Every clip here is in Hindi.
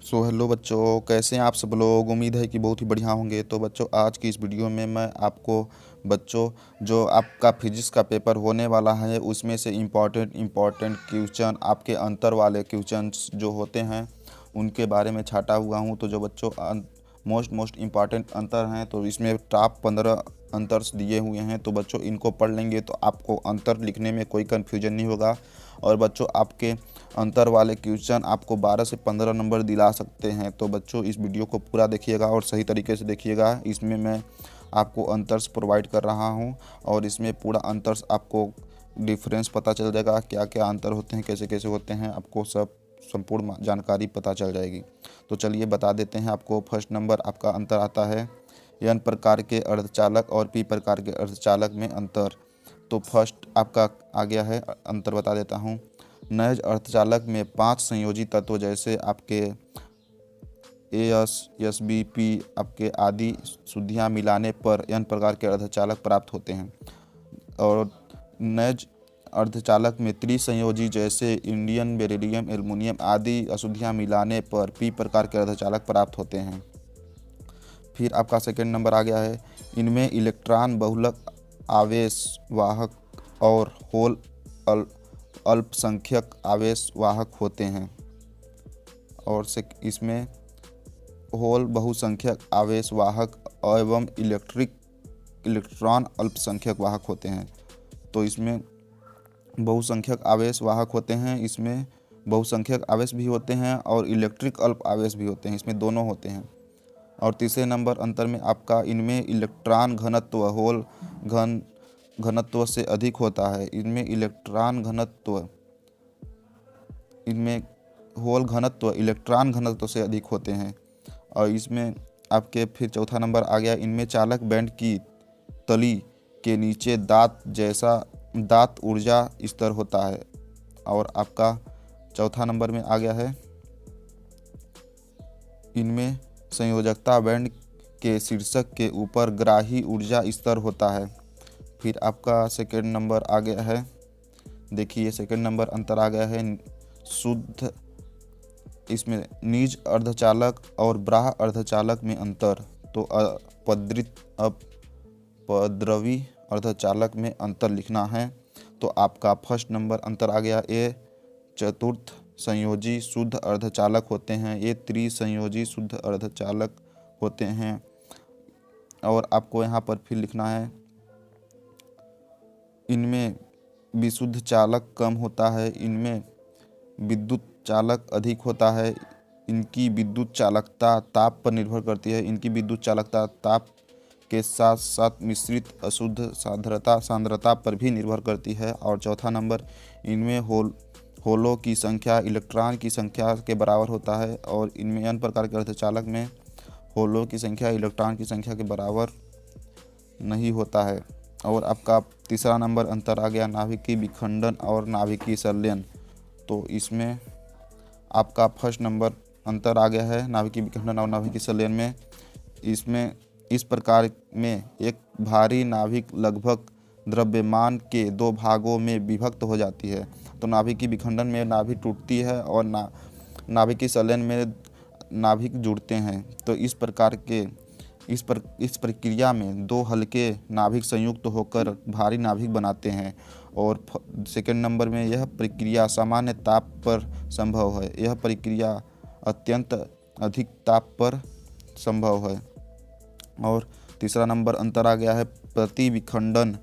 हेलो बच्चों, कैसे हैं आप सब लोग। उम्मीद है कि बहुत ही बढ़िया होंगे। तो बच्चों, आज की इस वीडियो में मैं आपको बच्चों जो आपका फिजिक्स का पेपर होने वाला है उसमें से इम्पॉर्टेंट क्वेश्चन, आपके अंतर वाले क्वेश्चंस जो होते हैं उनके बारे में छाटा हुआ हूं। तो जो बच्चों मोस्ट इम्पॉर्टेंट अंतर हैं, तो इसमें टॉप 15 अंतर्स दिए हुए हैं। तो बच्चों, इनको पढ़ लेंगे तो आपको अंतर लिखने में कोई कन्फ्यूजन नहीं होगा। और बच्चों, आपके अंतर वाले क्वेश्चन आपको 12 से 15 नंबर दिला सकते हैं। तो बच्चों, इस वीडियो को पूरा देखिएगा और सही तरीके से देखिएगा। इसमें मैं आपको अंतर्स प्रोवाइड कर रहा हूं और इसमें पूरा अंतर्स आपको डिफरेंस पता चल जाएगा, क्या क्या अंतर होते हैं, कैसे कैसे होते हैं, आपको सब संपूर्ण जानकारी पता चल जाएगी। तो चलिए बता देते हैं आपको। फर्स्ट नंबर आपका अंतर आता है एन प्रकार के अर्धचालक और पी प्रकार के अर्धचालक में अंतर। तो फर्स्ट आपका आ गया है, अंतर बता देता हूँ। नैज अर्धचालक में 5 संयोजी तत्व जैसे आपके एस बी पी आपके आदि शुद्धियाँ मिलाने पर एन प्रकार के अर्धचालक प्राप्त होते हैं। और नैज अर्धचालक में त्रिसंयोजी जैसे इंडियम, बेरिलियम, एल्युमिनियम आदि अशुद्धियाँ मिलाने पर पी प्रकार के अर्धचालक प्राप्त होते हैं। फिर आपका सेकंड नंबर आ गया है, इनमें इलेक्ट्रॉन बहुलक आवेश वाहक और होल अल्पसंख्यक आवेश वाहक होते हैं। और इसमें होल बहुसंख्यक आवेश वाहक एवं इलेक्ट्रॉन अल्पसंख्यक वाहक होते हैं। तो इसमें बहुसंख्यक आवेश वाहक होते हैं, इसमें बहुसंख्यक आवेश भी होते हैं और इलेक्ट्रिक अल्प आवेश भी होते हैं, इसमें दोनों होते हैं। और तीसरे नंबर अंतर में आपका, इनमें इलेक्ट्रॉन घनत्व होल घनत्व से अधिक होता है। इनमें होल घनत्व इलेक्ट्रॉन घनत्व से अधिक होते हैं। और इसमें आपके फिर चौथा नंबर आ गया, इनमें चालक बैंड की तली के नीचे दात ऊर्जा स्तर होता है। और आपका चौथा नंबर में आ गया है, इनमें संयोजकता बैंड के शीर्षक के ऊपर ग्राही ऊर्जा स्तर होता है। फिर आपका सेकंड नंबर आ गया है, देखिए सेकंड नंबर अंतर आ गया है शुद्ध, इसमें निज अर्धचालक और बाह्य अर्धचालक में अंतर। तो अपद्रवी अर्धचालक में अंतर लिखना है। तो आपका फर्स्ट नंबर अंतर आ गया, ये चतुर्थ संयोजी शुद्ध अर्धचालक होते हैं, ये त्रिसंयोजी शुद्ध अर्धचालक होते हैं। और आपको यहाँ पर फिर लिखना है, इनमें विशुद्ध चालक कम होता है, इनमें विद्युत चालक अधिक होता है। इनकी विद्युत चालकता ताप पर निर्भर करती है, इनकी विद्युत चालकता ताप के साथ साथ मिश्रित अशुद्ध सांद्रता पर भी निर्भर करती है। और चौथा नंबर, इनमें होलों की संख्या इलेक्ट्रॉन की संख्या के बराबर होता है। और इनमें अन्य प्रकार के अर्धचालक में होलों की संख्या इलेक्ट्रॉन की संख्या के बराबर नहीं होता है। और आपका तीसरा नंबर अंतर आ गया, नाभिकीय विखंडन और नाभिकीय संलयन। तो इसमें आपका फर्स्ट नंबर अंतर आ गया है नाभिकीय विखंडन और नाभिकीय संलयन में। इसमें इस प्रकार में एक भारी नाभिक लगभग द्रव्यमान के 2 भागों में विभक्त हो जाती है। तो नाभिकीय विखंडन में नाभिक टूटती है और नाभिकीय संलयन में नाभिक जुड़ते हैं। तो इस प्रक्रिया में 2 हल्के नाभिक संयुक्त होकर भारी नाभिक बनाते हैं। और सेकंड नंबर में, यह प्रक्रिया सामान्य ताप पर संभव है, यह प्रक्रिया अत्यंत अधिक ताप पर संभव है। और तीसरा नंबर अंतर आ गया है, प्रति विखंडन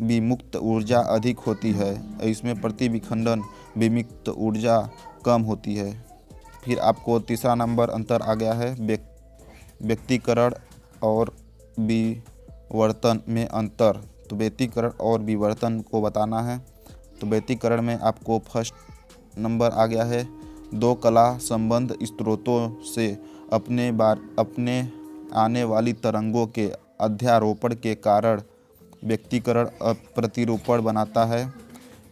विमुक्त ऊर्जा अधिक होती है, इसमें प्रति विखंडन विमुक्त ऊर्जा कम होती है। फिर आपको तीसरा नंबर अंतर आ गया है, व्यक्तीकरण और विवर्तन में अंतर। तो व्यक्तीकरण और विवर्तन को बताना है। तो व्यक्तीकरण में आपको फर्स्ट नंबर आ गया है, 2 कला संबंध स्रोतों से अपने आने वाली तरंगों के अध्यारोपण के कारण व्यक्तीकरण प्रतिरूपण बनाता है।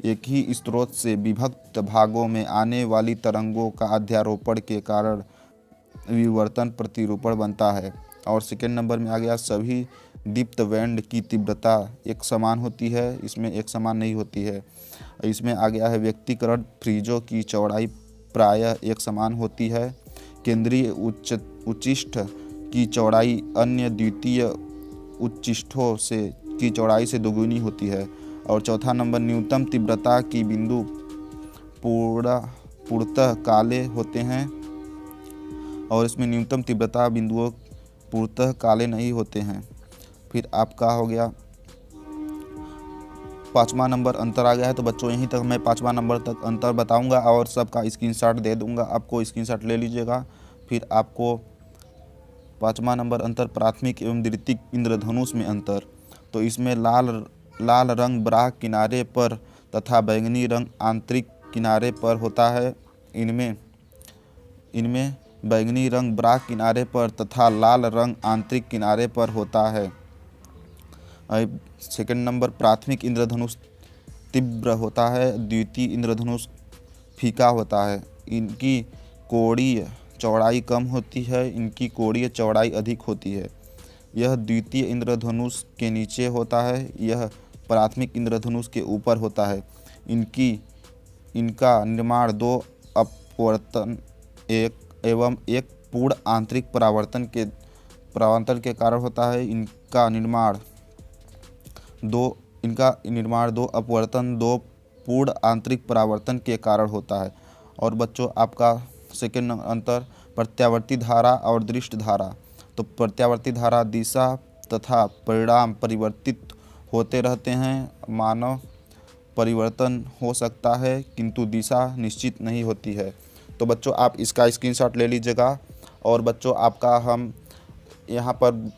एक ही स्रोत से विभक्त भागों में आने वाली तरंगों का अध्यारोपण के कारण विवर्तन प्रतिरूपण बनता है। और सेकेंड नंबर में आ गया, सभी दीप्त बैंड की तीव्रता एक समान होती है, इसमें एक समान नहीं होती है। इसमें आ गया है, व्यक्तीकरण फ्रीजों की चौड़ाई प्रायः एक समान होती है। केंद्रीय उच्चिष्ठ की चौड़ाई अन्य द्वितीय उच्चिष्ठों से की चौड़ाई से दोगुनी होती है। और चौथा नंबर, न्यूनतम तीव्रता की बिंदु पूर्णतः काले होते हैं और इसमें न्यूनतम तीव्रता बिंदुओं पूर्णतः काले नहीं होते हैं। फिर आपका हो गया 5वां नंबर अंतर आ गया है। तो बच्चों यहीं तक मैं 5वां नंबर तक अंतर बताऊंगा और सबका स्क्रीनशॉट दे दूंगा, आपको स्क्रीनशॉट ले लीजिएगा। फिर आपको 5वां नंबर अंतर, प्राथमिक एवं द्वितीयक इंद्रधनुष में अंतर। तो इसमें लाल रंग बाह्य किनारे पर तथा बैंगनी रंग आंतरिक किनारे पर होता है। इनमें बैंगनी रंग बाह्य किनारे पर तथा लाल रंग आंतरिक किनारे पर होता है। सेकंड नंबर, प्राथमिक इंद्रधनुष तीव्र होता है, द्वितीय इंद्रधनुष फीका होता है। इनकी कोणीय चौड़ाई कम होती है, इनकी कोणीय चौड़ाई अधिक होती है। यह द्वितीय इंद्रधनुष के नीचे होता है, यह प्राथमिक इंद्रधनुष के ऊपर होता है। इनका निर्माण 2 अपवर्तन एवं एक पूर्ण आंतरिक परावर्तन के कारण होता है। इनका निर्माण 2 अपवर्तन 2 पूर्ण आंतरिक परावर्तन के कारण होता है। और बच्चों आपका सेकंड अंतर, प्रत्यावर्ती धारा और दृष्ट धारा। तो प्रत्यावर्ती धारा दिशा तथा परिणाम परिवर्तित होते रहते हैं। मानव परिवर्तन हो सकता है किंतु दिशा निश्चित नहीं होती है। तो बच्चों आप इसका स्क्रीनशॉट ले लीजिएगा। और बच्चों आपका हम यहाँ पर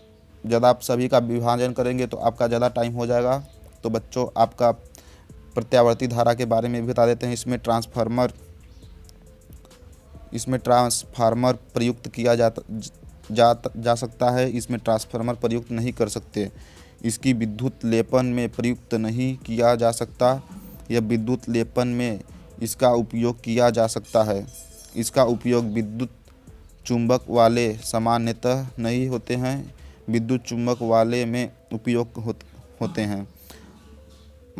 ज़्यादा आप सभी का विभाजन करेंगे तो आपका ज़्यादा टाइम हो जाएगा। तो बच्चों आपका प्रत्यावर्ती धारा के बारे में भी बता देते हैं। इसमें ट्रांसफार्मर प्रयुक्त किया जा सकता है, इसमें ट्रांसफार्मर प्रयुक्त नहीं कर सकते। इसकी विद्युत लेपन में प्रयुक्त नहीं किया जा सकता, यह विद्युत लेपन में इसका उपयोग किया जा सकता है। इसका उपयोग विद्युत चुंबक वाले सामान्यतः नहीं होते हैं, विद्युत चुंबक वाले में उपयोग होते हैं।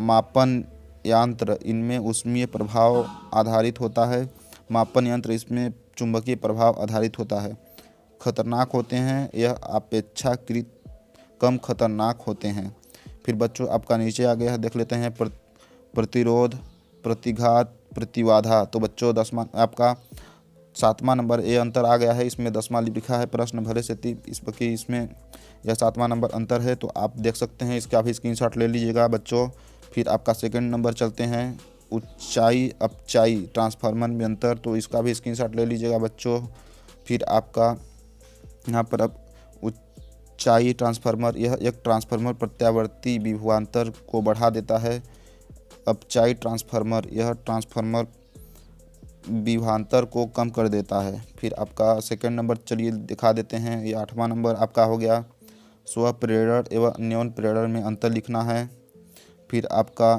मापन यंत्र, इनमें ऊष्मीय प्रभाव आधारित होता है। मापन यंत्र इसमें चुंबकीय प्रभाव आधारित होता है। खतरनाक होते हैं, यह अपेक्षाकृत कम खतरनाक होते हैं। फिर बच्चों आपका नीचे आ गया है, देख लेते हैं प्रतिरोध, प्रतिघात, प्रतिबाधा। तो बच्चों 10वां आपका 7वां नंबर ये अंतर आ गया है। इसमें 10वां लिखा है प्रश्न भले से इसमें यह 7वां नंबर अंतर है। तो आप देख सकते हैं, इसका भी स्क्रीनशॉट ले लीजिएगा बच्चों। फिर आपका सेकंड नंबर चलते हैं, ऊंचाई अपचाई ट्रांसफार्मर में अंतर। तो इसका भी स्क्रीनशॉट ले लीजिएगा बच्चों। फिर आपका यहाँ पर अब ऊंचाई ट्रांसफार्मर, यह एक ट्रांसफार्मर प्रत्यावर्ती विभवांतर को बढ़ा देता है। अपचाई ट्रांसफार्मर, यह ट्रांसफार्मर विभवांतर को कम कर देता है। फिर आपका सेकंड नंबर चलिए दिखा देते हैं। ये 8वां नंबर आपका हो गया, स्व प्रेरण एवं न्यून प्रेरण में अंतर लिखना है। फिर आपका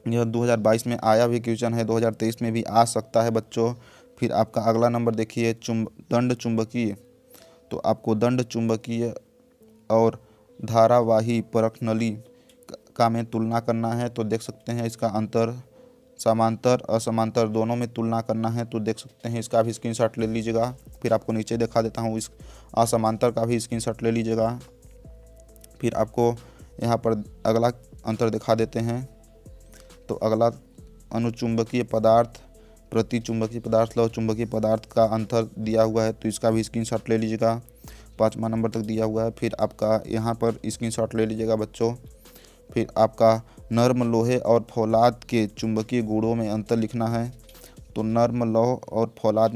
यह 2022 में आया भी क्वेश्चन है, 2023 में भी आ सकता है बच्चों। फिर आपका अगला नंबर देखिए, दंड चुंबकीय। तो आपको दंड चुंबकीय और धारावाही परख नली का में तुलना करना है। तो देख सकते हैं इसका अंतर, समांतर असमांतर दोनों में तुलना करना है। तो देख सकते हैं, इसका भी स्क्रीनशॉट ले लीजिएगा। फिर आपको नीचे दिखा देता हूँ, इस असमांतर का भी स्क्रीनशॉट ले लीजिएगा। फिर आपको यहाँ पर अगला अंतर दिखा देते हैं। तो अगला अनुचुंबकीय पदार्थ प्रति चुंबकीय पदार्थ लव चुंबकीय पदार्थ का अंतर दिया हुआ है। तो इसका भी स्क्रीनशॉट ले लीजिएगा, 5वां नंबर तक दिया हुआ है। फिर आपका यहाँ पर स्क्रीनशॉट ले लीजिएगा बच्चों। फिर आपका नर्म लोहे और फौलाद के चुंबकीय गुणों में अंतर लिखना है। तो नर्म लौह और फौलाद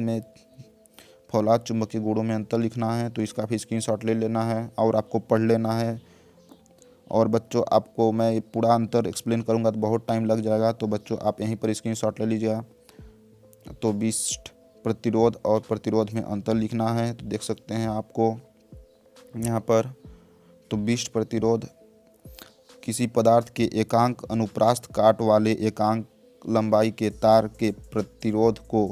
चुंबकीय गुणों में अंतर लिखना है। तो इसका भी स्क्रीनशॉट ले लेना है और आपको पढ़ लेना है। और बच्चों आपको मैं पूरा अंतर एक्सप्लेन करूंगा तो बहुत टाइम लग जाएगा। तो बच्चों आप यहीं पर स्क्रीनशॉट ले लीजिएगा। तो विशिष्ट प्रतिरोध और प्रतिरोध में अंतर लिखना है। तो देख सकते हैं आपको यहाँ पर। तो विशिष्ट प्रतिरोध किसी पदार्थ के एकांक अनुप्रास्थ काट वाले एकांक लंबाई के तार के प्रतिरोध को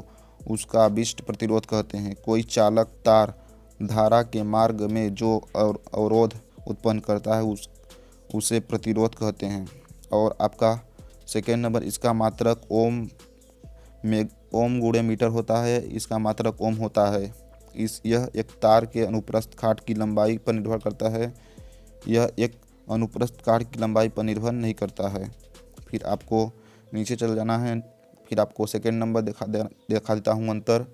उसका विशिष्ट प्रतिरोध कहते हैं। कोई चालक तार धारा के मार्ग में जो अवरोध उत्पन्न करता है उसे प्रतिरोध कहते हैं। और आपका सेकेंड नंबर, इसका मात्रक ओम ओम गुणे मीटर होता है, इसका मात्रक ओम होता है। यह एक तार के अनुप्रस्थ काट की लंबाई पर निर्भर करता है, यह एक अनुप्रस्थ काट की लंबाई पर निर्भर नहीं करता है। फिर आपको नीचे चल जाना है। फिर आपको सेकेंड नंबर दिखा देता हूँ अंतर,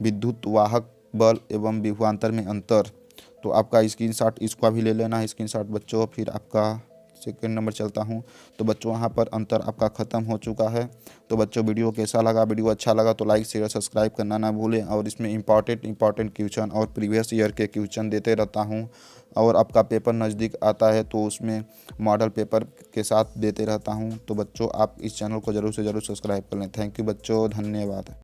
विद्युत वाहक बल एवं विभवांतर में अंतर। तो आपका स्क्रीनशॉट इसका भी ले लेना है स्क्रीनशॉट बच्चों। फिर आपका सेकेंड नंबर चलता हूँ। तो बच्चों यहाँ पर अंतर आपका ख़त्म हो चुका है। तो बच्चों वीडियो कैसा लगा? वीडियो अच्छा लगा तो लाइक शेयर सब्सक्राइब करना ना भूलें। और इसमें इंपॉर्टेंट क्वेश्चन और प्रीवियस ईयर के क्वेश्चन देते रहता हूँ। और आपका पेपर नज़दीक आता है तो उसमें मॉडल पेपर के साथ देते रहता हूँ। तो बच्चों आप इस चैनल को ज़रूर से ज़रूर सब्सक्राइब कर लें। थैंक यू बच्चों, धन्यवाद।